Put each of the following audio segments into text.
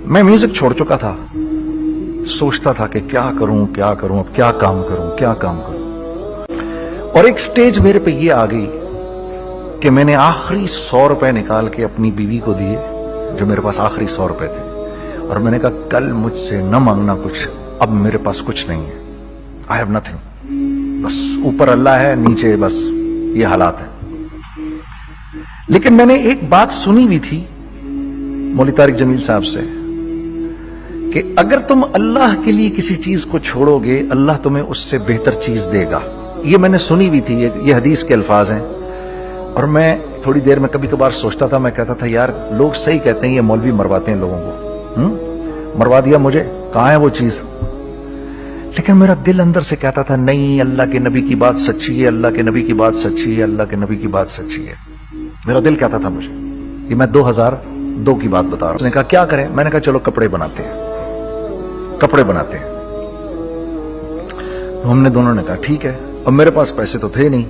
मैं म्यूजिक छोड़ चुका था, सोचता था कि क्या करूं, अब क्या काम करूं। और एक स्टेज मेरे पे ये आ गई कि मैंने आखिरी 100 रुपए निकाल के अपनी बीवी को दिए, जो मेरे पास आखिरी 100 रुपए थे, और मैंने कहा कल मुझसे न मांगना कुछ, अब मेरे पास कुछ नहीं है, आई हैव नथिंग, बस ऊपर अल्लाह है, नीचे बस ये हालात है। लेकिन मैंने एक बात सुनी भी थी मौलवी तारिक जमील साहब से कि अगर तुम अल्लाह के लिए किसी चीज को छोड़ोगे, अल्लाह तुम्हें उससे बेहतर चीज देगा। ये मैंने सुनी भी थी, ये हदीस के अल्फाज हैं। और मैं थोड़ी देर में कभी कभार सोचता था, मैं कहता था यार लोग सही कहते हैं, ये मौलवी मरवाते हैं लोगों को, मरवा दिया मुझे, कहां है वो चीज। लेकिन मेरा दिल अंदर से कहता था नहीं, अल्लाह के नबी की बात सच्ची है, अल्लाह के नबी की बात सच्ची है, अल्लाह के नबी की बात सच्ची है। मेरा दिल कहता था मुझे, ये मैं 2002 की बात बता रहा हूं। उसने कहा क्या करें, मैंने कहा चलो कपड़े बनाते हैं। तो हमने दोनों ने कहा ठीक है। अब मेरे पास पैसे तो थे नहीं,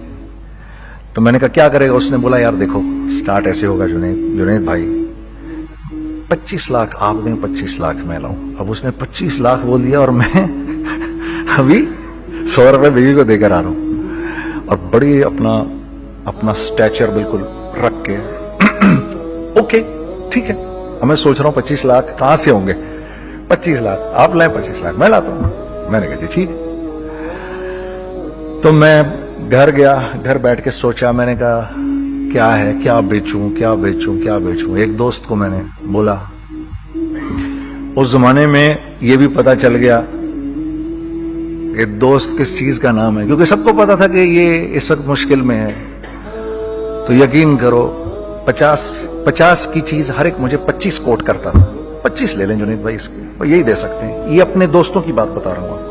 तो मैंने कहा क्या करेगा। उसने बोला यार देखो स्टार्ट ऐसे होगा जुनैद भाई, 25 लाख आप दें, 25 लाख मैं लाऊं। अब उसने 25 लाख बोल दिया और मैं अभी 100 रुपए बीवी को देकर आ रहा हूं, और बड़ी अपना स्टैचर बिल्कुल रख के ओके ठीक है। अब मैं सोच रहा हूं 25 लाख कहां से होंगे, 25 लाख आप लाए, 25 लाख मैं लाता हूं। मैंने कहा ठीक है। तो मैं घर गया, घर बैठ के सोचा, मैंने कहा क्या है, क्या बेचूं। एक दोस्त को मैंने बोला, उस जमाने में ये भी पता चल गया कि दोस्त किस चीज का नाम है, क्योंकि सबको पता था कि ये इस वक्त मुश्किल में है। तो यकीन करो 50 की चीज हर एक मुझे 25 कोट करता था। 25 ले लें जुनैद भाई इसके, वो यही दे सकते हैं। ये अपने दोस्तों की बात बता रहा हूं आपको।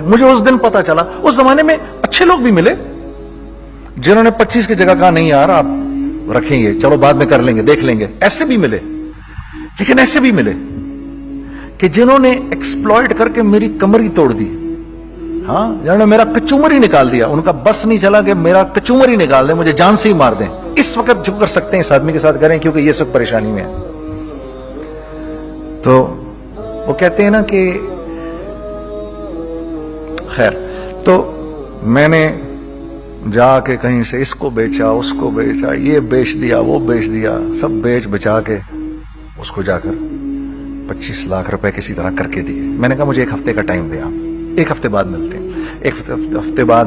मुझे उस दिन पता चला, उस जमाने में अच्छे लोग भी मिले जिन्होंने 25 की जगह कहा नहीं यार आप रखेंगे, चलो बाद में कर लेंगे, देख लेंगे। ऐसे भी मिले, लेकिन ऐसे भी मिले कि जिन्होंने एक्सप्लॉइट करके मेरी कमर ही तोड़ दी। हाँ, जिन्होंने मेरा कचूमर ही निकाल दिया। उनका बस नहीं चला कि मेरा कचूमर ही निकाल दें, मुझे जान से ही मार दें। इस वक्त जो कर सकते हैं इस आदमी के साथ करें, क्योंकि ये सब परेशानी में है। तो वो कहते हैं ना कि खैर, तो मैंने जाके कहीं से इसको बेचा, उसको बेचा, ये बेच दिया, वो बेच दिया, सब बेच बचा के उसको जाकर 25 लाख रुपए किसी तरह करके दिए। मैंने कहा मुझे 1 हफ्ते का टाइम दे, आप 1 हफ्ते बाद मिलते हैं। 1 हफ्ते बाद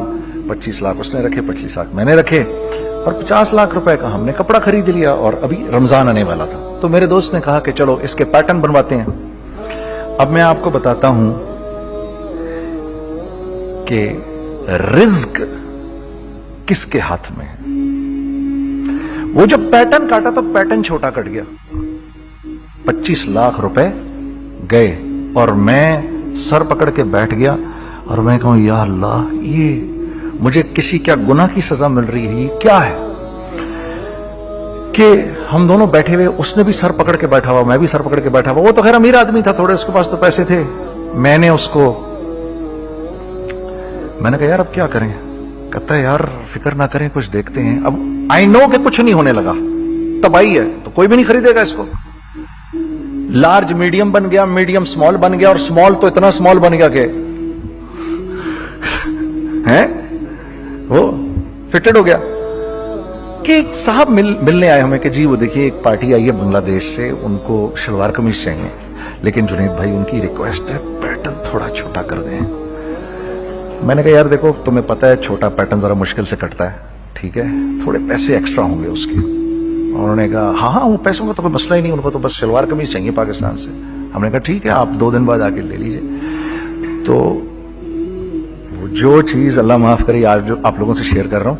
25 लाख उसने रखे, 25 लाख मैंने रखे, और 50 लाख रुपए का हमने कपड़ा खरीद लिया। और अभी रमजान आने वाला था, तो मेरे दोस्त ने कहा कि चलो इसके पैटर्न बनवाते हैं। अब मैं आपको बताता हूं कि रिज्क किसके हाथ में है। वो जब पैटर्न काटा तो पैटर्न छोटा कट गया, 25 लाख रुपए गए, और मैं सर पकड़ के बैठ गया और मैं कहूं या अल्लाह, ये मुझे किसी क्या गुनाह की सजा मिल रही है, ये क्या है। कि हम दोनों बैठे हुए, उसने भी सर पकड़ के बैठा हुआ, मैं भी सर पकड़ के बैठा हुआ। वो तो खैर अमीर आदमी था थोड़े, उसके पास तो पैसे थे। मैंने कहा यार अब क्या करें। कहता है यार फिक्र ना करें, कुछ देखते हैं। अब आई नो कि कुछ नहीं होने लगा, तबाही है, तो कोई भी नहीं खरीदेगा इसको। लार्ज मीडियम बन गया, मीडियम स्मॉल बन गया, और स्मॉल तो इतना स्मॉल बन गया कि हैं वो फिटेड हो गया। कि एक साहब मिलने आए हमें कि जी वो देखिए एक पार्टी आई है बांग्लादेश से, उनको शलवार कमीज चाहिए, लेकिन जुनैद भाई उनकी रिक्वेस्ट है पैटर्न थोड़ा छोटा कर दें। मैंने कहा यार देखो तुम्हें पता है छोटा पैटर्न जरा मुश्किल से कटता है, ठीक है, थोड़े पैसे एक्स्ट्रा होंगे उसके। उन्होंने कहा हाँ वो पैसों का तो कोई मसला ही नहीं, उनको तो बस शलवार कमीज चाहिए पाकिस्तान से। हमने कहा ठीक है आप 2 दिन बाद आके ले लीजिए। तो जो चीज अल्लाह माफ करे आज जो आप लोगों से शेयर कर रहा हूं,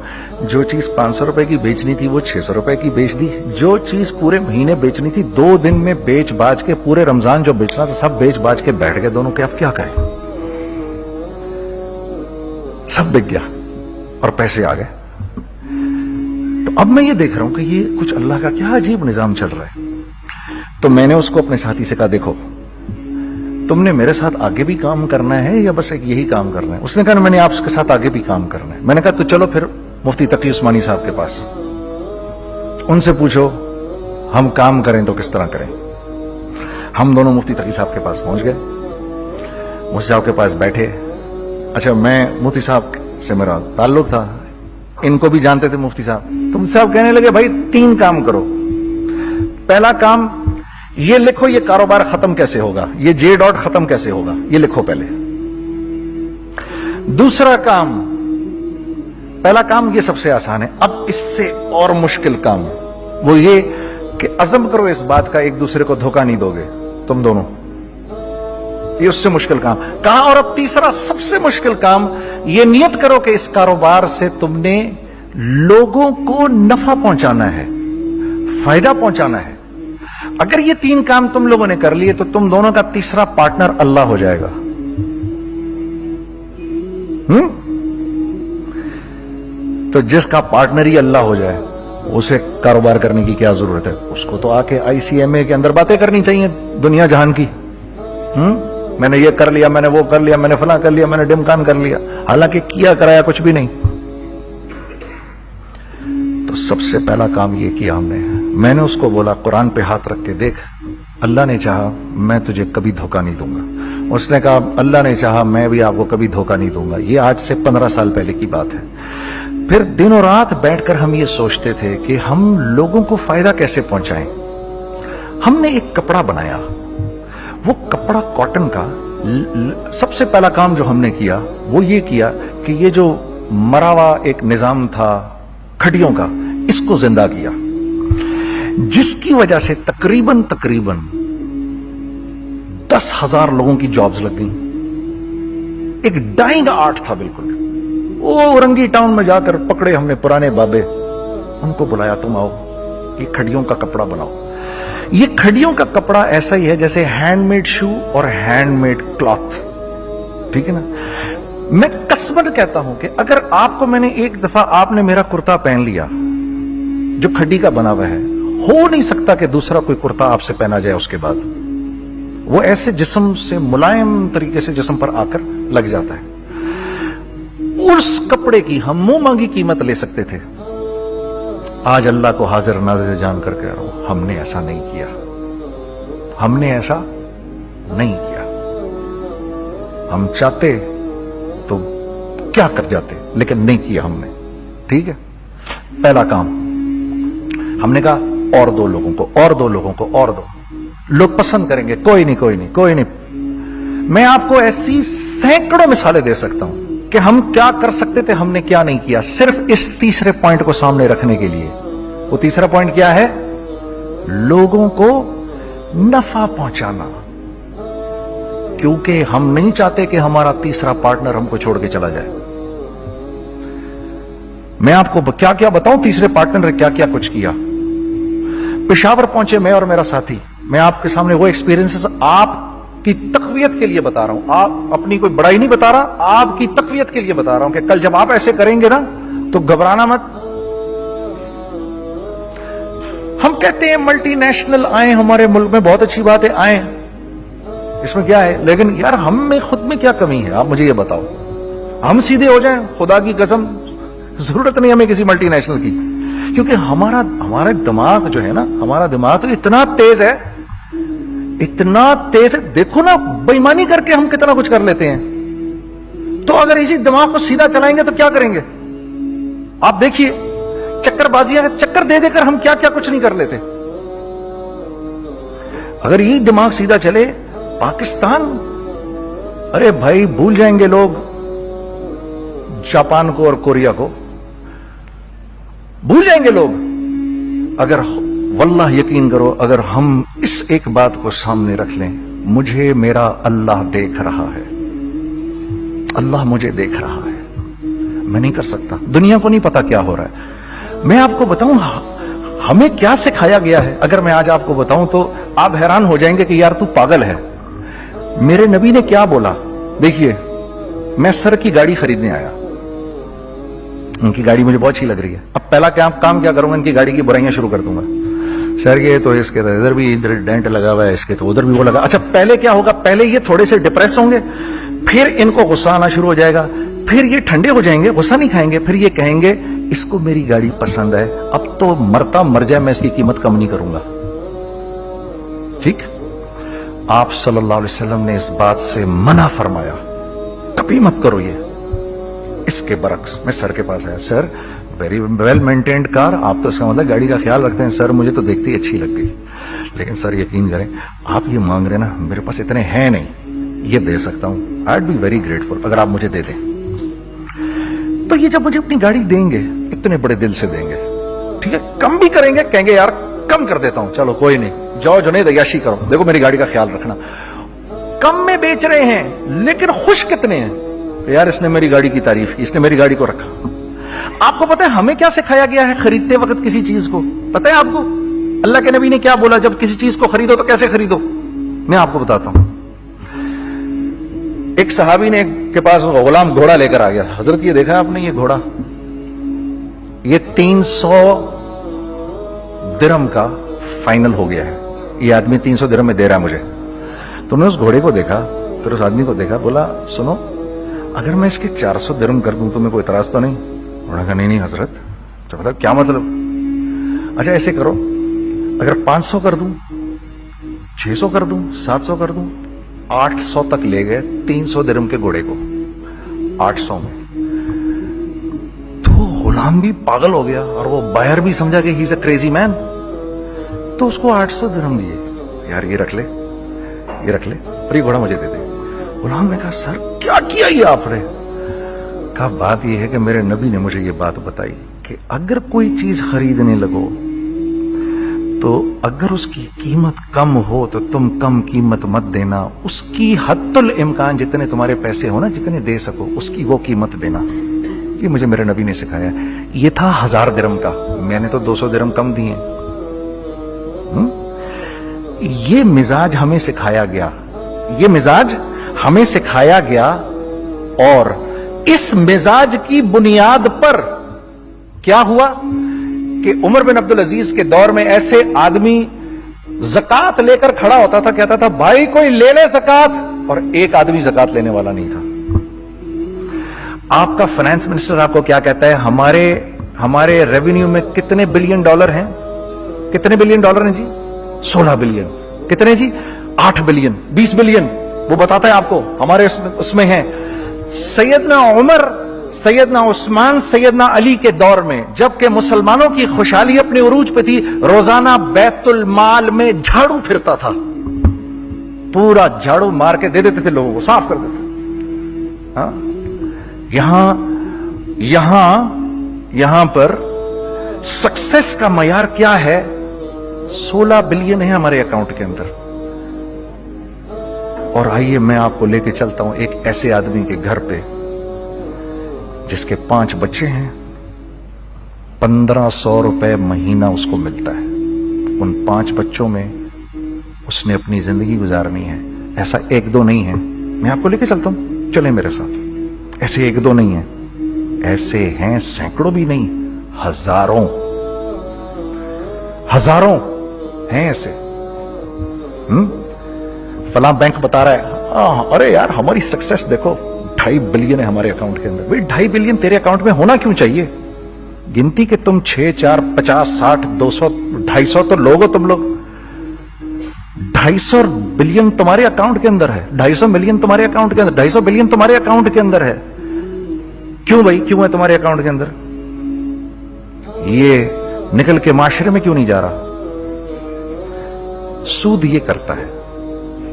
जो चीज 500 रुपए की बेचनी थी वो 600 रुपए की बेच दी। जो चीज पूरे महीने बेचनी थी 2 दिन में बेच बाज के, पूरे रमजान जो बेचना था सब बेच बाज के बैठ गए दोनों के। अब क्या करें, सब बिक गया और पैसे आ गए। तो अब मैं ये देख रहा हूं कि ये कुछ अल्लाह का क्या अजीब निजाम चल रहा है। तो मैंने उसको अपने साथी से कहा देखो तुमने मेरे साथ आगे भी काम करना है या बस एक यही काम करना है। उसने कहा मैंने आपके साथ आगे भी काम करना है। मैंने कहा तो चलो फिर मुफ्ती तकी उस्मानी साहब के पास, उनसे पूछो हम काम करें तो किस तरह करें। हम दोनों मुफ्ती तकी साहब के पास पहुंच गए, मुफ्ती साहब के पास बैठे। अच्छा, मैं मुफ्ती साहब से मेरा ताल्लुक था, इनको भी जानते थे मुफ्ती साहब। तो मुफ्ती साहब कहने लगे, भाई 3 काम करो। पहला काम ये लिखो, ये कारोबार खत्म कैसे होगा, ये जे डॉट खत्म कैसे होगा, ये लिखो पहले। दूसरा काम, पहला काम ये सबसे आसान है, अब इससे और मुश्किल काम वो ये कि अज़म करो इस बात का एक दूसरे को धोखा नहीं दोगे तुम दोनों, ये उससे मुश्किल काम कहा। और अब तीसरा सबसे मुश्किल काम, ये नियत करो कि इस कारोबार से तुमने लोगों को नफा पहुंचाना है, फायदा पहुंचाना है। अगर ये 3 काम तुम लोगों ने कर लिए तो तुम दोनों का तीसरा पार्टनर अल्लाह हो जाएगा। तो जिसका पार्टनर ही अल्लाह हो जाए उसे कारोबार करने की क्या जरूरत है, उसको तो आके ICMA के अंदर बातें करनी चाहिए दुनिया जहान की। मैंने ये कर लिया, मैंने वो कर लिया, मैंने फला कर लिया, मैंने डिमकान कर लिया, हालांकि किया कराया कुछ भी नहीं। तो सबसे पहला काम ये किया हमने, मैंने उसको बोला कुरान पे हाथ रख के देख, अल्लाह ने चाहा मैं तुझे कभी धोखा नहीं दूंगा। उसने कहा अल्लाह ने चाहा मैं भी आपको कभी धोखा नहीं दूंगा। ये आज से 15 साल पहले की बात है। फिर दिनों रात बैठकर हम ये सोचते थे कि हम लोगों को फायदा कैसे पहुंचाएं। हमने एक कपड़ा बनाया, वो कपड़ा कॉटन का। सबसे पहला काम जो हमने किया वो ये किया कि ये जो मरा हुआ एक निजाम था खड्डियों का, इसको जिंदा किया, जिसकी वजह से तकरीबन 10,000 लोगों की जॉब्स लग गई। एक डाइंग आर्ट था बिल्कुल। वो औरंगी टाउन में जाकर पकड़े हमने पुराने बाबे, उनको बुलाया, तुम आओ ये खड्डियों का कपड़ा बनाओ। ये खड्डियों का कपड़ा ऐसा ही है जैसे हैंडमेड शू और हैंडमेड क्लॉथ, ठीक है ना। मैं कसमन कहता हूं कि अगर आपको मैंने एक दफा, आपने मेरा कुर्ता पहन लिया जो खड्डी का बना हुआ है, हो नहीं सकता कि दूसरा कोई कुर्ता आपसे पहना जाए उसके बाद। वो ऐसे जिस्म से मुलायम तरीके से जिस्म पर आकर लग जाता है। उस कपड़े की हम मुंह मांगी कीमत ले सकते थे। आज अल्लाह को हाजिर नाजिर जानकर कह रहा हूं, हमने ऐसा नहीं किया, हमने ऐसा नहीं किया। हम चाहते तो क्या कर जाते, लेकिन नहीं किया हमने, ठीक है। पहला काम हमने कहा और 2 लोगों को, और 2 लोगों को, और 2 लोग पसंद करेंगे, कोई नहीं कोई नहीं कोई नहीं। मैं आपको ऐसी सैकड़ों मिसालें दे सकता हूं कि हम क्या कर सकते थे, हमने क्या नहीं किया, सिर्फ इस तीसरे पॉइंट को सामने रखने के लिए। वो तीसरा पॉइंट क्या है? लोगों को नफा पहुंचाना। क्योंकि हम नहीं चाहते कि हमारा तीसरा पार्टनर हमको छोड़ के चला जाए। मैं आपको क्या क्या बताऊं, तीसरे पार्टनर ने क्या क्या कुछ किया। पेशावर पहुंचे मैं और मेरा साथी, मैं आपके सामने वो एक्सपीरियंसेस आपकी तकवीयत के लिए बता रहा हूं, आप अपनी कोई बड़ाई नहीं बता रहा, आपकी तकवीयत के लिए बता रहा हूं कि कल जब आप ऐसे करेंगे ना तो घबराना मत। हम कहते हैं मल्टीनेशनल आए हमारे मुल्क में, बहुत अच्छी बात है, आए, इसमें क्या है, लेकिन यार हम में खुद में क्या कमी है, आप मुझे ये बताओ। हम सीधे हो जाएं, खुदा की कसम जरूरत नहीं हमें किसी मल्टीनेशनल की, क्योंकि हमारा दिमाग जो है ना, हमारा दिमाग तो इतना तेज है, इतना तेज है। देखो ना, बेईमानी करके हम कितना कुछ कर लेते हैं। तो अगर इसी दिमाग को सीधा चलाएंगे तो क्या करेंगे आप देखिए, चक्करबाजियां, चक्कर दे देकर हम क्या क्या कुछ नहीं कर लेते। अगर यही दिमाग सीधा चले, पाकिस्तान, अरे भाई भूल जाएंगे लोग जापान को और कोरिया को, भूल जाएंगे लोग। अगर वल्लाह यकीन करो, अगर हम इस एक बात को सामने रख लें, मुझे मेरा अल्लाह देख रहा है, अल्लाह मुझे देख रहा है, मैं नहीं कर सकता। दुनिया को नहीं पता क्या हो रहा है। मैं आपको बताऊं हमें क्या सिखाया गया है, अगर मैं आज आपको बताऊं तो आप हैरान हो जाएंगे कि यार तू पागल है। मेरे नबी ने क्या बोला, देखिए, मैं सर की गाड़ी खरीदने आया, उनकी गाड़ी मुझे बहुत अच्छी लग रही है। अब पहला काम क्या करूंगा, इनकी गाड़ी की बुराइयां शुरू कर दूंगा। सर ये तो इसके तो इधर भी इधर डेंट लगा हुआ है, इसके तो उधर भी वो लगा। अच्छा, पहले क्या होगा, पहले ये थोड़े से डिप्रेस होंगे, फिर इनको गुस्सा आना शुरू हो जाएगा, फिर ये ठंडे हो जाएंगे, गुस्सा नहीं खाएंगे, फिर ये कहेंगे इसको मेरी गाड़ी पसंद है, अब तो मरता मर जाए मैं इसकी कीमत कम नहीं करूंगा। ठीक, آپ صلی اللہ علیہ وسلم نے اس بات سے منع فرمایا, کبھی مت کرو یہ. اس کے برعکس میں سر کے پاس آیا, سر ویری ویل مینٹینڈ کار, آپ تو اس کا مطلب گاڑی کا خیال رکھتے ہیں. سر مجھے تو دیکھتے ہی اچھی لگ گئی, لیکن سر یقین کریں آپ یہ مانگ رہے نا, میرے پاس اتنے ہیں نہیں, یہ دے سکتا ہوں. I would be very grateful اگر آپ مجھے دے دیں. تو یہ جب مجھے اپنی گاڑی دیں گے اتنے بڑے دل سے دیں گے, ٹھیک ہے, کم بھی کریں گے, کہیں گے یار کم کر دیتا ہوں, چلو کوئی نہیں, جاؤ جنید عیاشی کرو, دیکھو میری گاڑی کا خیال رکھنا. کم میں بیچ رہے ہیں لیکن خوش کتنے ہیں, یار اس نے میری گاڑی کی تعریف کی, اس نے میری گاڑی کو رکھا. آپ کو پتا ہے ہمیں کیا سکھایا گیا ہے خریدتے وقت کسی چیز کو؟ پتا ہے آپ کو اللہ کے نبی نے کیا بولا جب کسی چیز کو خریدو تو کیسے خریدو؟ میں آپ کو بتاتا ہوں. ایک صحابی نے کے پاس غلام گھوڑا لے کر آ گیا. حضرت یہ دیکھا آپ نے, یہ گھوڑا یہ 300 درہم کا فائنل ہو گیا ہے, یہ آدمی 300 درہم میں دے رہا ہے مجھے. تو نے اس گھوڑے کو دیکھا, پھر اس آدمی کو دیکھا, بولا سنو اگر میں اس کے 400 درہم کر دوں تو میں کوئی اعتراض تو نہیں؟ انہوں نے کہا نہیں حضرت. تو بتا کیا مطلب؟ اچھا ایسے کرو, اگر 500 کر دوں, 600 کر دوں, 700 کر دوں, 800 تک لے گئے 300 درہم کے گھوڑے کو, 800 میں. تو غلام بھی پاگل ہو گیا اور وہ بائر بھی سمجھا کہ ہی از اے کریزی مین, تو اس کو 800 درہم دیے. یار یہ رکھ لے, یہ رکھ لے, اور یہ گھوڑا مجھے دے دے. غلام نے کہا سر کیا کیا یہ آپ نے؟ کہا بات یہ ہے کہ میرے نبی نے مجھے یہ بات بتائی کہ اگر کوئی چیز خریدنے لگو تو اگر اس کی قیمت کم ہو تو تم کم قیمت مت دینا, اس کی حد الامکان جتنے تمہارے پیسے ہو نا, جتنے دے سکو اس کی وہ قیمت دینا. یہ مجھے میرے نبی نے سکھایا. یہ تھا 1000 درہم کا, میں نے تو 200 درہم کم دیے. یہ مزاج ہمیں سکھایا گیا, یہ مزاج ہمیں سکھایا گیا, اور اس مزاج کی بنیاد پر کیا ہوا کہ عمر بن عبدالعزیز کے دور میں ایسے آدمی زکات لے کر کھڑا ہوتا تھا, کہتا تھا بھائی کوئی لے لے زکات, اور ایک آدمی زکات لینے والا نہیں تھا. آپ کا فائنانس منسٹر آپ کو کیا کہتا ہے, ہمارے ریونیو میں کتنے بلین ڈالر ہیں؟ کتنے بلین ڈالر ہیں جی؟ 16 بلین. کتنے جی؟ 8 بلین, 20 بلین. وہ بتاتا ہے آپ کو ہمارے اس میں ہیں. سیدنا عمر, سیدنا عثمان, سیدنا علی کے دور میں جبکہ مسلمانوں کی خوشحالی اپنے عروج پہ تھی, روزانہ بیت المال میں جھاڑو پھرتا تھا, پورا جھاڑو مار کے دے دیتے تھے لوگوں کو, صاف کر دیتے. ہاں یہاں پر سکسیس کا معیار کیا ہے؟ 16 بلین ہے ہمارے اکاؤنٹ کے اندر. اور آئیے میں آپ کو لے کے چلتا ہوں ایک ایسے آدمی کے گھر پہ جس کے 5 بچے ہیں, 1500 روپے مہینہ اس کو ملتا ہے. ان 5 بچوں میں اس نے اپنی زندگی گزارنی ہے. ایسا 1-2 نہیں ہے, میں آپ کو لے کے چلتا ہوں, چلیں میرے ساتھ. ایسے 1-2 نہیں ہیں, ایسے ہیں سینکڑوں بھی نہیں, ہزاروں ہیں ایسے. فلاں بینک بتا رہا ہے ارے یار ہماری سکسیس دیکھو 2.5 بلین ہے ہمارے اکاؤنٹ کے اندر. بھائی 2.5 بلین تیرے اکاؤنٹ میں ہونا کیوں چاہیے؟ گنتی کہ تم 6, 4, 50, 60, 200, 250 تو لوگ ہو تم لوگ. 250 بلین تمہارے اکاؤنٹ کے اندر ہے, 250 ملین تمہارے اکاؤنٹ کے اندر, 250 بلین تمہارے اکاؤنٹ کے اندر ہے. کیوں بھائی, کیوں ہے تمہارے اکاؤنٹ کے اندر؟ یہ نکل کے معاشرے میں کیوں نہیں جا رہا؟ سود یہ کرتا ہے,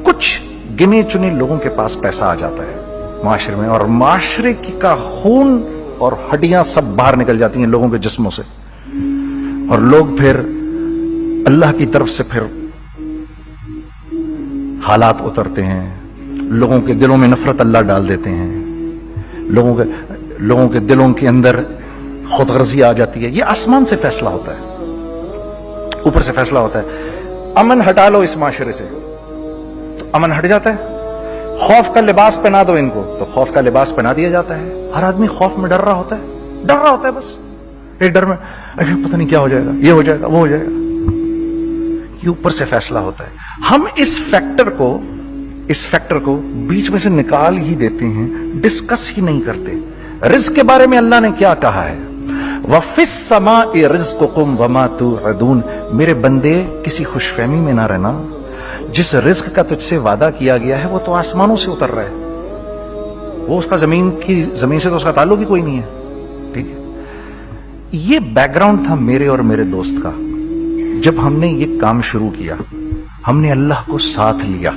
کچھ گنے چنے لوگوں کے پاس پیسہ آ جاتا ہے معاشرے میں, اور معاشرے کا خون اور ہڈیاں سب باہر نکل جاتی ہیں لوگوں کے جسموں سے, اور لوگ پھر اللہ کی طرف سے پھر حالات اترتے ہیں, لوگوں کے دلوں میں نفرت اللہ ڈال دیتے ہیں, لوگوں کے دلوں کے اندر خود غرضی آ جاتی ہے. یہ آسمان سے فیصلہ ہوتا ہے, اوپر سے فیصلہ ہوتا ہے. امن ہٹا لو اس معاشرے سے تو امن ہٹ جاتا ہے. خوف کا لباس پہنا دو ان کو تو خوف کا لباس پہنا دیا جاتا ہے. ہر آدمی خوف میں ڈر رہا ہوتا ہے, بس ایک ڈر میں پتہ نہیں کیا ہو جائے گا, یہ ہو جائے گا, وہ ہو جائے گا. یہ اوپر سے فیصلہ ہوتا ہے. ہم اس فیکٹر کو بیچ میں سے نکال ہی دیتے ہیں, ڈسکس ہی نہیں کرتے. رزق کے بارے میں اللہ نے کیا کہا ہے؟ وَفِي السَّمَاءِ رِزْقُكُمْ وَمَا تُوعَدُونَ. میرے بندے کسی خوش فہمی میں نہ رہنا, जिस रिस्क का तुझसे वादा किया गया है वो तो आसमानों से उतर रहा है, वो उसका जमीन से तो उसका ताल्लुक ही कोई नहीं है। ठीक है, ये बैकग्राउंड था मेरे और मेरे दोस्त का। जब हमने ये काम शुरू किया, हमने अल्लाह को साथ लिया।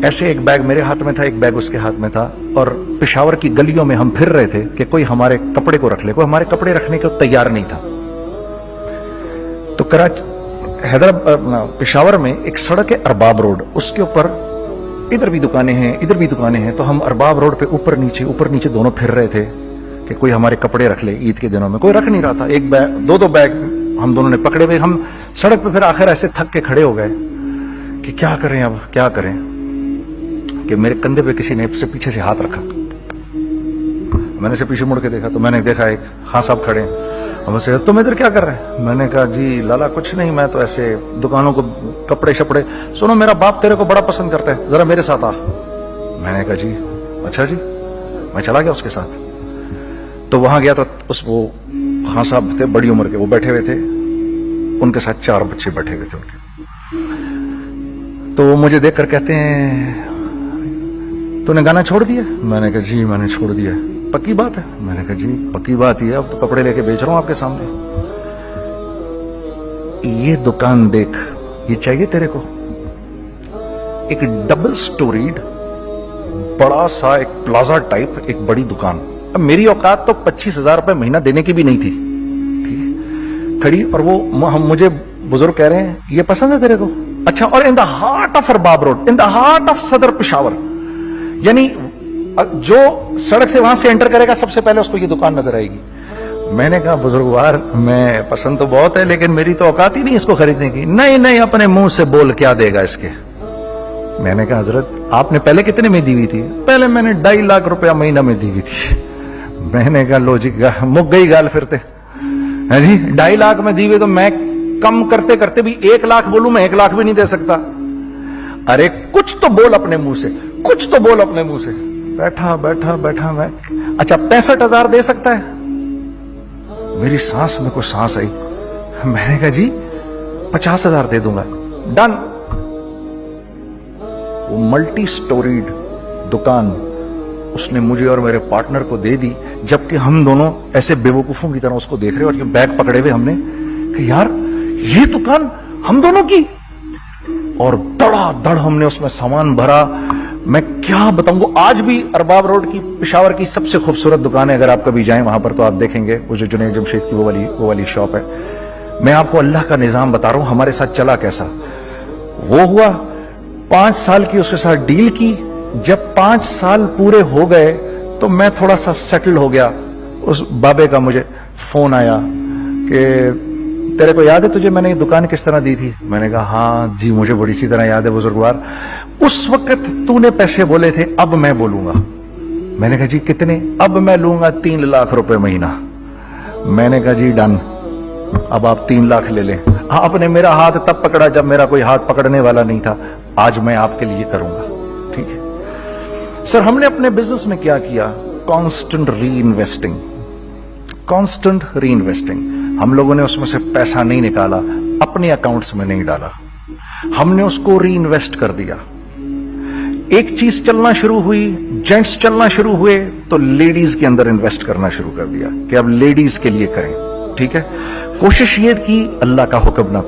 ऐसे एक बैग मेरे हाथ में था, एक बैग उसके हाथ में था, और पेशावर की गलियों में हम फिर रहे थे कि कोई हमारे कपड़े को रख ले। कोई हमारे कपड़े रखने को तैयार नहीं था। तो हैदराबाद पेशावर में एक सड़क है अरबाब रोड, उसके ऊपर इधर भी दुकानें हैं, इधर भी दुकानें हैं। तो हम अरबाब रोड पे ऊपर नीचे दोनों फिर रहे थे कि कोई हमारे कपड़े रख ले। ईद के दिनों में कोई रख नहीं रहा था। एक बैग, दो बैग हम दोनों ने पकड़े हुए। हम सड़क पे फिर आखिर ऐसे थक के खड़े हो गए कि क्या करें, अब क्या करें, कि मेरे कंधे पे किसी ने से पीछे से हाथ रखा। मैंने से पीछे मुड़ के देखा तो मैंने देखा एक खां साहब खड़े हैं। हमसे, तुम इधर क्या कर रहे हैं? मैंने कहा, जी लाला कुछ नहीं, मैं तो ऐसे दुकानों को कपड़े शपड़े। सुनो, मेरा बाप तेरे को बड़ा पसंद करता है, जरा मेरे साथ आ। मैंने कहा, जी अच्छा जी। मैं चला गया उसके साथ। तो वहां गया तो वो खां साहब थे, बड़ी उम्र के, वो बैठे हुए थे, उनके साथ 4 बच्चे बैठे हुए थे उनके। तो वो मुझे देखकर कहते हैं, तूने गाना छोड़ दिया? मैंने कहा, जी मैंने छोड़ दिया। पक्की बात है? मैंने कहा, जी पक्की बात ही है, अब तो कपड़े लेके बेच रहा हूं आपके सामने। ये दुकान देख, ये चाहिए तेरे को? एक डबल स्टोरीड बड़ा सा एक प्लाजा टाइप एक बड़ी दुकान। अब मेरी औकात तो 25,000 रुपए महीना देने की भी नहीं थी। ठीक है, खड़ी, और वो मुझे बुजुर्ग कह रहे हैं, ये पसंद है तेरे को? अच्छा, और in the heart of Arbab road, in the heart of सदर पेशावर, यानी जो सड़क से वहां से एंटर करेगा सबसे पहले उसको ये दुकान नजर आएगी। मैंने कहा, बुजुर्गवार, मैं पसंद तो बहुत है लेकिन मेरी तो औकात ही नहीं इसको खरीदने की। नहीं, अपने मुंह से बोल, क्या देगा इसके? मैंने कहा, हजरत आपने पहले कितने में दी हुई थी? पहले मैंने 2.5 लाख रुपया महीना में दी हुई थी। मैंने कहा, लो जी, मुक गई गाल फिरते है जी। 2.5 लाख में दी हुई तो मैं कम करते करते भी 1 लाख बोलूं, मैं 1 लाख भी नहीं दे सकता। अरे कुछ तो बोल अपने मुंह से, कुछ तो बोल अपने मुंह से। बैठा मैं, अच्छा 65,000 दे सकता है? मेरी सांस में कुछ सांस आई। मैंने कहा, जी 50,000 दे दूंगा। डन। वो मल्टी स्टोरीड दुकान उसने मुझे और मेरे पार्टनर को दे दी, जबकि हम दोनों ऐसे बेवकूफों की तरह उसको देख रहे, और ये बैग पकड़े हुए हमने कि यार ये दुकान हम दोनों की। और धड़ाधड़ हमने उसमें सामान भरा। मैं क्या बताऊं, आज भी अरबाब रोड की पेशावर की सबसे खूबसूरत दुकान है। अगर आप कभी जाएं वहां पर तो आप देखेंगे, वो जो जुनैद जमशेद की वो वाली शॉप है। मैं आपको अल्लाह का निजाम बता रहा हूं, हमारे साथ चला कैसा। वो हुआ 5 साल की उसके साथ डील की। जब 5 साल पूरे हो गए तो मैं थोड़ा सा सेटल हो गया। उस बाबे का मुझे फोन आया कि तेरे को याद है तुझे मैंने ये दुकान किस तरह दी थी? मैंने कहा, हाँ जी मुझे बड़ी सी तरह याद है बुजुर्गवार। उस वक्त तूने पैसे बोले थे, अब मैं बोलूंगा। मैंने कहा, जी कितने? अब मैं लूंगा 3 लाख रुपए महीना। मैंने कहा, जी डन, अब आप 3 लाख ले लें। आपने मेरा हाथ तब पकड़ा जब मेरा कोई हाथ पकड़ने वाला नहीं था। आज मैं आपके लिए करूंगा। ठीक है सर, हमने अपने बिजनेस में क्या किया? कांस्टेंट री इन्वेस्टिंग। हम लोगों ने उसमें से पैसा नहीं निकाला, अपने अकाउंट्स में नहीं डाला, हमने उसको री इन्वेस्ट कर दिया। एक चीज चलना शुरू हुई, जेंट्स चलना शुरू हुए, तो लेडीज के अंदर इन्वेस्ट करना शुरू कर दिया कि अब लेडीज के लिए करें। ठीक है, कोशिश ये की अल्लाह का हुक्म ना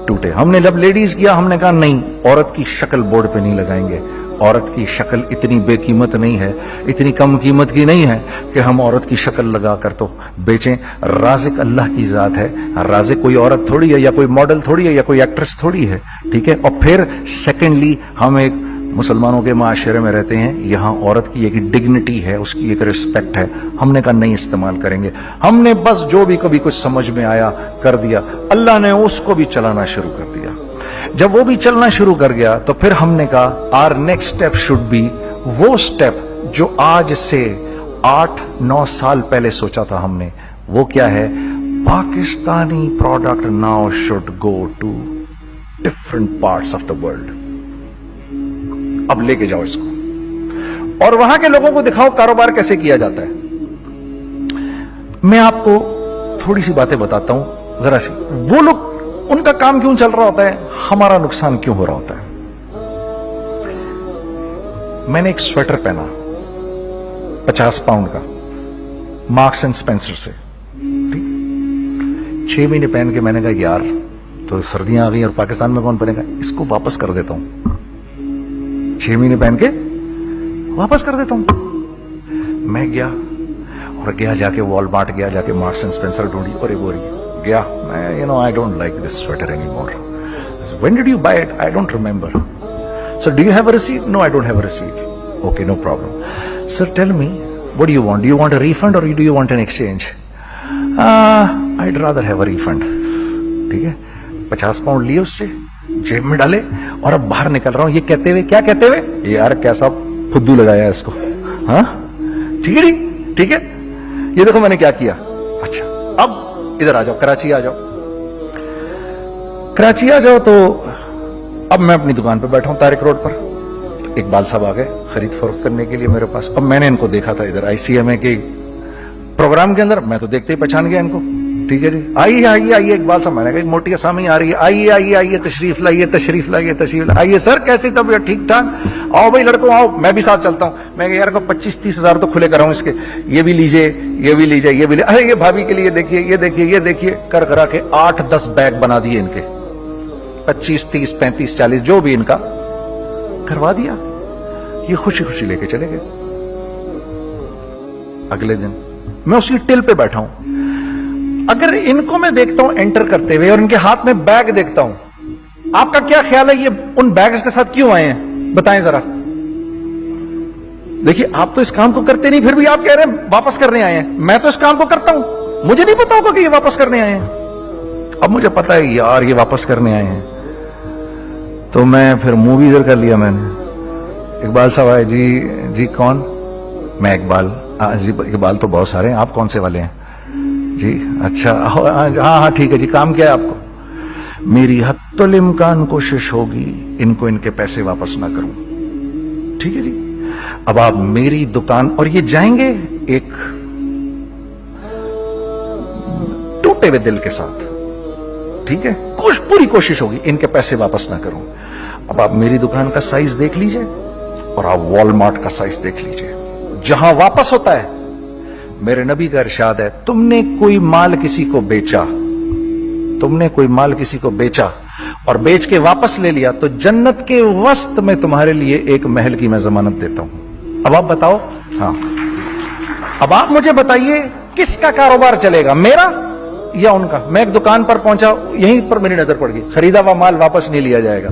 टूटे। हमने जब लेडीज किया, हमने कहा नहीं, औरत की शक्ल बोर्ड पे नहीं लगाएंगे। औरत की शक्ल इतनी बेकीमत नहीं है, इतनी कम कीमत की नहीं है कि हम औरत की शक्ल लगाकर तो बेचें। राज़िक अल्लाह की जात है, राज़िक कोई औरत थोड़ी है, या कोई मॉडल थोड़ी है, या कोई एक्ट्रेस थोड़ी है। ठीक है, और फिर सेकेंडली हम एक मुसलमानों के माशरे में रहते हैं, यहाँ औरत की एक डिग्निटी है, उसकी एक रिस्पेक्ट है। हमने कहा नहीं इस्तेमाल करेंगे। हमने बस जो भी कभी कुछ समझ में आया कर दिया। अल्लाह ने उसको भी चलाना शुरू कर दिया। जब वो भी चलना शुरू कर गया तो फिर हमने कहा our next step should be वो स्टेप जो आज से 8-9 साल पहले सोचा था हमने। वो क्या है? Pakistani product now should go to different parts of the world. अब लेके जाओ इसको और वहां के लोगों को दिखाओ कारोबार कैसे किया जाता है। मैं आपको थोड़ी सी बातें बताता हूं, जरा सी। वो लोग उनका काम क्यों चल रहा होता है, हमारा नुकसान क्यों हो रहा होता है। मैंने एक स्वेटर पहना 50 पाउंड का, मार्क्स एंड स्पेंसर से, ठीक। 6 महीने पहन के मैंने कहा यार तो सर्दियां आ गई और पाकिस्तान में कौन पहनेगा, इसको वापस कर देता हूं। 6 महीने पहन के वापस कर देता हूं। मैं गया और गया जाके वॉलमार्ट गया, जाके मार्क्स एंड स्पेंसर ढूंढी और एक गया मैं, I don't like this sweater any more. When did you buy it, I don't remember. Sir do you have a receipt, no I don't have a receipt. Okay no problem. Sir tell me what do you want, do you want a refund or do you want an exchange. I'd rather have a refund। ठीक है, 50 pound लिए उससे, जेब में डाले और अब बाहर निकल रहा हूं, ये कहते हुए, क्या कहते हुए, यार कैसा फुद्दू लगाया इसको। हाँ ठीक है जी, ठीक है, ये देखो मैंने क्या किया। अच्छा अब इधर आ जाओ, कराची आ जाओ, कराची आ जाओ। तो अब मैं अपनी दुकान पे बैठा हूं तारिक रोड पर। इकबाल साहब आ गए खरीद फरोख्त करने के लिए मेरे पास। अब मैंने इनको देखा था इधर ICMA के प्रोग्राम के अंदर, मैं तो देखते ही पहचान गया इनको। ठीक है जी, आइए आइए आइए इकबाल साहब, मैंने कहा मोटी असामी आ रही है, आइए आइए आइए, तशरीफ लाइए तशरीफ लाइए तशरीफ लाइए। आइए सर कैसी तबीयत, ठीक ठाक, आओ भाई लड़कों आओ, मैं भी साथ चलता हूं। मैं यार को 25-30 हजार तो खुले कराऊं इसके, ये भी लीजिए ये भी लीजिए ये भी लीजिए, अरे ये भाभी के लिए देखिए ये देखिए ये देखिए, कर करा के 8-10 बैग बना दिए इनके, 25, 30, 35, 40 जो भी इनका करवा दिया। ये खुशी खुशी लेके चले गए। अगले दिन मैं उसकी टिल पे बैठा हूं। अगर इनको मैं देखता हूं एंटर करते हुए और इनके हाथ में बैग देखता हूं, आपका क्या ख्याल है ये उन बैग्स के साथ क्यों आए हैं, बताएं जरा। देखिए आप तो इस काम को करते नहीं, फिर भी आप कह रहे हैं वापस करने आए हैं। मैं तो इस काम को करता हूं, मुझे नहीं पता होगा कि ये वापस करने आए हैं। अब मुझे पता है यार ये वापस करने आए हैं, तो मैं फिर मुंह भी इधर कर लिया मैंने। इकबाल साहब आए, जी कौन, मैं इकबाल। जी इकबाल तो बहुत सारे हैं, आप कौन से वाले हैं जी, अच्छा हाँ ठीक है जी, काम क्या है आपको। मेरी हत्तुल इम्कान कोशिश होगी इनको इनके पैसे वापस ना करूं, ठीक है जी। अब आप मेरी दुकान, और ये जाएंगे एक टूटे हुए दिल के साथ, ठीक है, पूरी कोशिश होगी इनके पैसे वापस ना करूं। अब आप मेरी दुकान का साइज देख लीजिए और आप वॉलमार्ट का साइज देख लीजिए, जहां वापस होता है, मेरे नबी का इरशाद है, तुमने कोई माल किसी को बेचा, तुमने कोई माल किसी को बेचा और बेच के वापस ले लिया, तो जन्नत के वस्त में तुम्हारे लिए एक महल की मैं जमानत देता हूं। अब आप बताओ, हाँ अब आप मुझे बताइए किसका कारोबार चलेगा, मेरा या उनका। मैं एक दुकान पर पहुंचा, यहीं पर मेरी नजर पड़ गई, खरीदा हुआ माल वापस नहीं लिया जाएगा।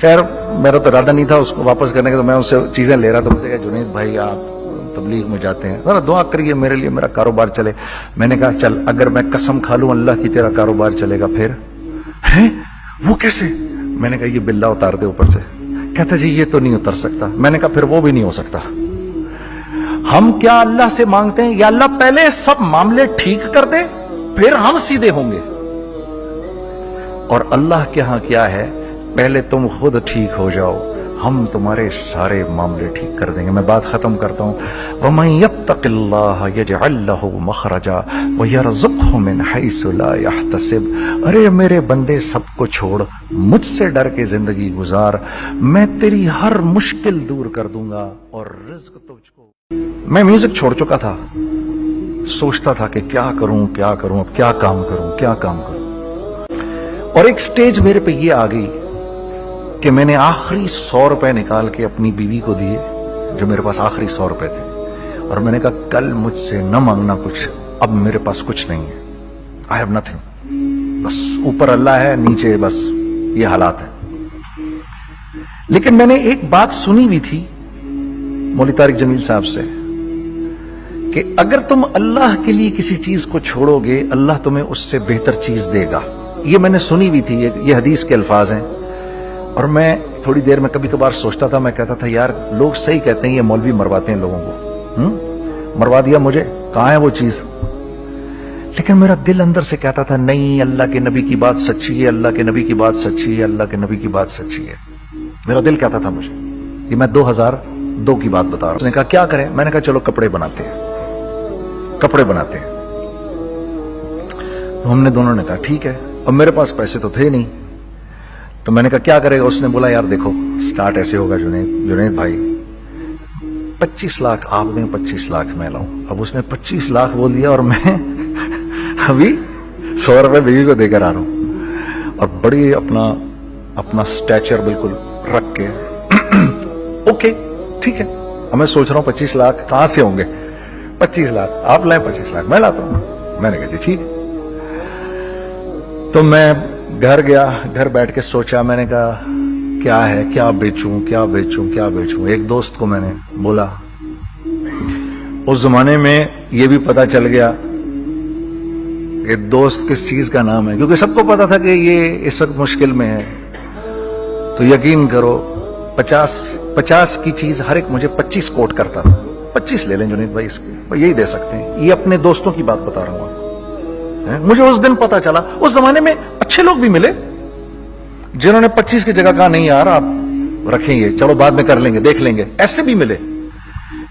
खैर मेरा तो इरादा नहीं था उसको वापस करने का, तो मैं उससे चीजें ले रहा था। मुझे कहा जुनैद भाई आप तबलीग में जाते हैं, जरा दुआ करिए मेरे लिए, मेरा कारोबार चले। मैंने कहा चल अगर मैं कसम खा लूं अल्लाह की तेरा कारोबार चलेगा, फिर है वो कैसे। मैंने कहा ये बिल्ला उतार दे ऊपर से। कहता जी ये तो नहीं उतर सकता। मैंने कहा फिर वो भी नहीं हो सकता। हम क्या अल्लाह से मांगते हैं, या अल्लाह पहले सब मामले ठीक कर दे फिर हम सीधे होंगे, और अल्लाह के यहां क्या है, पहले तुम खुद ठीक हो जाओ, हम तुम्हारे सारे मामले ठीक कर देंगे। मैं बात खत्म करता हूं। वमन यत्तकिल्लाह यजअल लहु मखरजा व यरज़ुक़हु मिन हैसु ला यहतसिब। अरे मेरे बंदे सबको छोड़, मुझसे डर के जिंदगी गुजार, मैं तेरी हर मुश्किल दूर कर दूंगा और रिज़्क तुझको। मैं म्यूजिक छोड़ चुका था, सोचता था कि क्या करूं अब क्या काम करूं। और एक स्टेज मेरे पे ये आ गई कि मैंने आखिरी 100 रुपए निकाल के अपनी बीवी को दिए, जो मेरे पास आखिरी 100 रुपए थे, और मैंने कहा कल मुझसे न मांगना कुछ, अब मेरे पास कुछ नहीं है, आई हैव नथिंग, बस ऊपर अल्लाह है, नीचे बस ये हालात है। लेकिन मैंने एक बात सुनी भी थी मौलवी तारिक जमील साहब से कि अगर तुम अल्लाह के लिए किसी चीज को छोड़ोगे, अल्लाह तुम्हें उससे बेहतर चीज देगा। ये मैंने सुनी भी थी, ये हदीस के अल्फाज हैं। और मैं थोड़ी देर में कभी कभार सोचता था, मैं कहता था यार लोग सही कहते हैं, ये मौलवी मरवाते हैं लोगों को। मरवा दिया मुझे, कहां है वो चीज। लेकिन मेरा दिल अंदर से कहता था नहीं, अल्लाह के नबी की बात सच्ची है, अल्लाह के नबी की बात सच्ची है, अल्लाह के नबी की बात सच्ची है। मेरा दिल कहता था मुझे। ये मैं 2002 की बात बता रहा हूं। उसने कहा क्या करें, मैंने कहा चलो कपड़े बनाते हैं। तो हमने दोनों ने कहा ठीक है, अब मेरे पास पैसे तो थे नहीं, तो मैंने कहा क्या करेगा। उसने बोला यार देखो स्टार्ट ऐसे होगा जुनैद भाई, 25 लाख आप दें 25 लाख मैं लाऊं। अब उसने 25 लाख बोल दिया और मैं अभी 100 रुपए बीवी को देकर आ रहा हूं और बड़ी अपना स्टैचर बिल्कुल रख के ओके ठीक है। अब मैं सोच रहा हूं 25 लाख कहां से होंगे, 25 लाख आप लाए 25 लाख मैं लाता हूं। मैंने कहा जी ठीक है। तो मैं घर गया, घर बैठ के सोचा, मैंने कहा क्या है, क्या बेचूं क्या बेचूं क्या बेचूं। एक दोस्त को मैंने बोला, उस जमाने में ये भी पता चल गया कि दोस्त किस चीज का नाम है, क्योंकि सबको पता था कि ये इस वक्त मुश्किल में है। तो यकीन करो 50 की चीज हर एक मुझे 25 कोट करता था। 25 ले लें जुनैद भाई इसके, यही दे सकते हैं। ये अपने दोस्तों की बात बता रहा हूं। मुझे उस दिन पता चला, उस जमाने में अच्छे लोग भी मिले जिन्होंने 25 की जगह कहा नहीं यार आप रखेंगे, चलो बाद में कर लेंगे देख लेंगे। ऐसे भी मिले,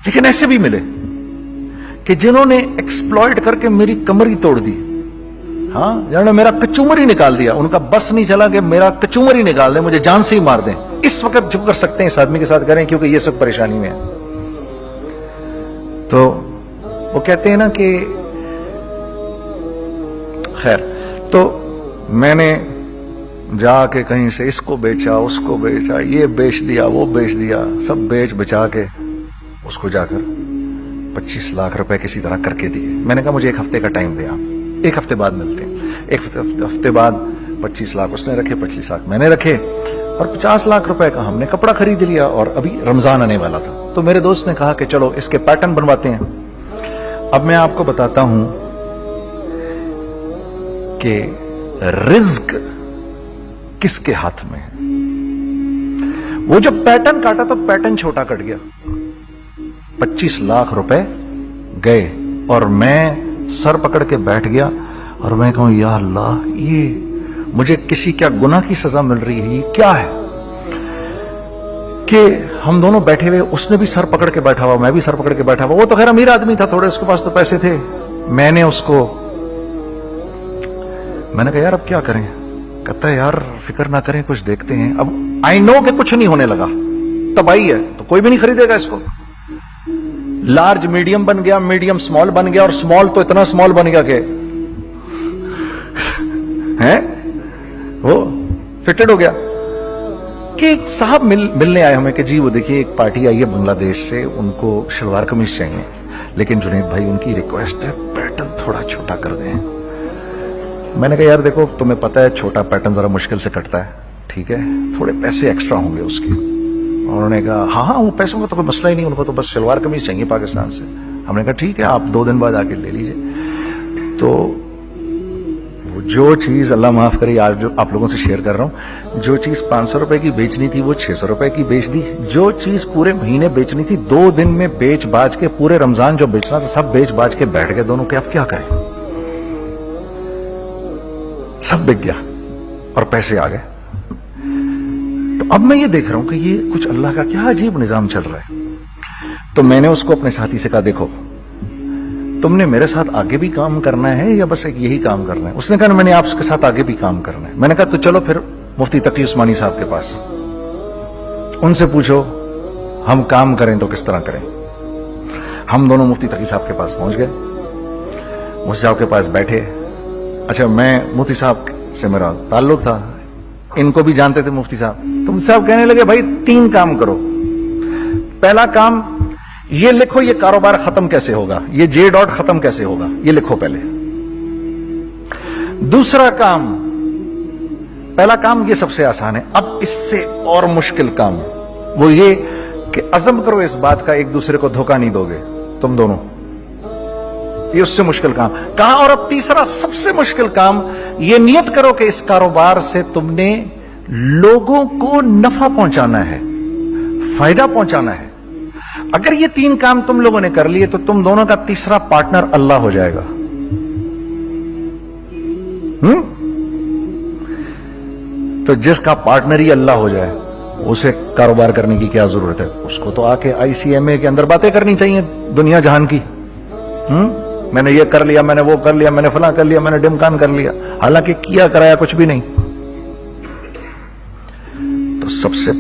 लेकिन ऐसे भी मिले कि जिन्होंने एक्सप्लॉइट करके मेरी कमर ही तोड़ दी। हाँ, जिन्होंने मेरा कचूमर ही निकाल दिया। उनका बस नहीं चला कि मेरा कचूमर ही निकाल दें, मुझे जान से ही मार दें। इस वक्त जो कर सकते हैं इस आदमी के साथ करें, क्योंकि ये सब परेशानी में है। तो वो कहते हैं ना कि खैर, तो मैंने जाके कहीं से इसको बेचा उसको बेचा, ये बेच दिया वो बेच दिया, सब बेच बचा के उसको जाकर 25 लाख रुपए किसी तरह करके दिए। मैंने कहा मुझे 1 हफ्ते का टाइम दे, आप 1 हफ्ते बाद मिलते हैं। 1 हफ्ते बाद 25 लाख उसने रखे, 25 लाख मैंने रखे और 50 लाख रुपए का हमने कपड़ा खरीद लिया। और अभी रमजान आने वाला था, तो मेरे दोस्त ने कहा कि चलो इसके पैटर्न बनवाते हैं। अब मैं आपको बताता हूं कि रिज्क किसके हाथ में है। वो जब पैटर्न काटा तो पैटर्न छोटा कट गया, 25 लाख रुपए गए और मैं सर पकड़ के बैठ गया और मैं कहूं या अल्लाह, ये मुझे किसी क्या गुनाह की सजा मिल रही है, ये क्या है। कि हम दोनों बैठे हुए, उसने भी सर पकड़ के बैठा हुआ, मैं भी सर पकड़ के बैठा हुआ। वो तो खैर अमीर आदमी था थोड़े, उसके पास तो पैसे थे। मैंने कहा यार अब क्या करें। कहता है यार फिक्र ना करें, कुछ देखते हैं। अब आई नो कि कुछ नहीं होने लगा, तबाही है, तो कोई भी नहीं खरीदेगा इसको। लार्ज मीडियम बन गया, मीडियम स्मॉल बन गया और स्मॉल तो इतना स्मॉल बन गया कि है वो फिटेड हो गया। कि एक साहब मिलने आए हमें कि जी वो देखिए एक पार्टी आई है बांग्लादेश से, उनको शलवार कमीज चाहिए, लेकिन जुनैद भाई उनकी रिक्वेस्ट है पैटर्न थोड़ा छोटा कर दें। मैंने कहा यार देखो तुम्हें पता है छोटा पैटर्न जरा मुश्किल से कटता है, ठीक है, थोड़े पैसे एक्स्ट्रा होंगे उसके। उन्होंने कहा हाँ वो पैसों का तो कोई मसला ही नहीं, उनको तो बस शलवार कमीज चाहिए पाकिस्तान से। हमने कहा ठीक है आप 2 दिन बाद आके ले लीजिए। तो वो जो चीज अल्लाह माफ करे आज जो आप लोगों से शेयर कर रहा हूं, जो चीज 500 रुपए की बेचनी थी वो 600 रुपए की बेच दी। जो चीज पूरे महीने बेचनी थी 2 दिन में बेच बाज के, पूरे रमजान जो बेचना था सब बेच बाज के बैठ गए दोनों के। अब क्या करें, सब बिक गया और पैसे आ गए। तो अब मैं ये देख रहा हूं कि ये कुछ अल्लाह का क्या अजीब निजाम चल रहा है। तो मैंने उसको अपने साथी से कहा देखो तुमने मेरे साथ आगे भी काम करना है या बस एक यही काम करना है। उसने कहा मैंने आपके साथ आगे भी काम करना है। मैंने कहा तो चलो फिर मुफ्ती तकी उस्मानी साहब के पास, उनसे पूछो हम काम करें तो किस तरह करें। हम दोनों मुफ्ती तकी साहब के पास पहुंच गए, मुफ्ती साहब के पास बैठे। अच्छा मैं मुफ्ती साहब से मेरा ताल्लुक था, इनको भी जानते थे मुफ्ती साहब। तो मुफ्ती साहब कहने लगे भाई 3 काम करो। पहला काम ये लिखो ये कारोबार खत्म कैसे होगा, ये जे डॉट खत्म कैसे होगा, ये लिखो पहले। दूसरा काम, पहला काम ये सबसे आसान है, अब इससे और मुश्किल काम वो ये कि अज़म करो इस बात का एक दूसरे को धोखा नहीं दोगे तुम दोनों, ये उससे मुश्किल काम कहा। और अब तीसरा सबसे मुश्किल काम, ये नियत करो कि इस कारोबार से तुमने लोगों को नफा पहुंचाना है, फायदा पहुंचाना है। अगर ये 3 काम तुम लोगों ने कर लिए तो तुम दोनों का तीसरा पार्टनर अल्लाह हो जाएगा। तो जिसका पार्टनर ही अल्लाह हो जाए उसे कारोबार करने की क्या जरूरत है, उसको तो आके ICMA के अंदर बातें करनी चाहिए दुनिया जहान की। میں نے یہ کر لیا, میں نے وہ کر لیا, میں نے فلاں کر لیا, میں نے ڈمکان کر لیا, حالانکہ کیا کرایا کچھ بھی نہیں. تو سب سے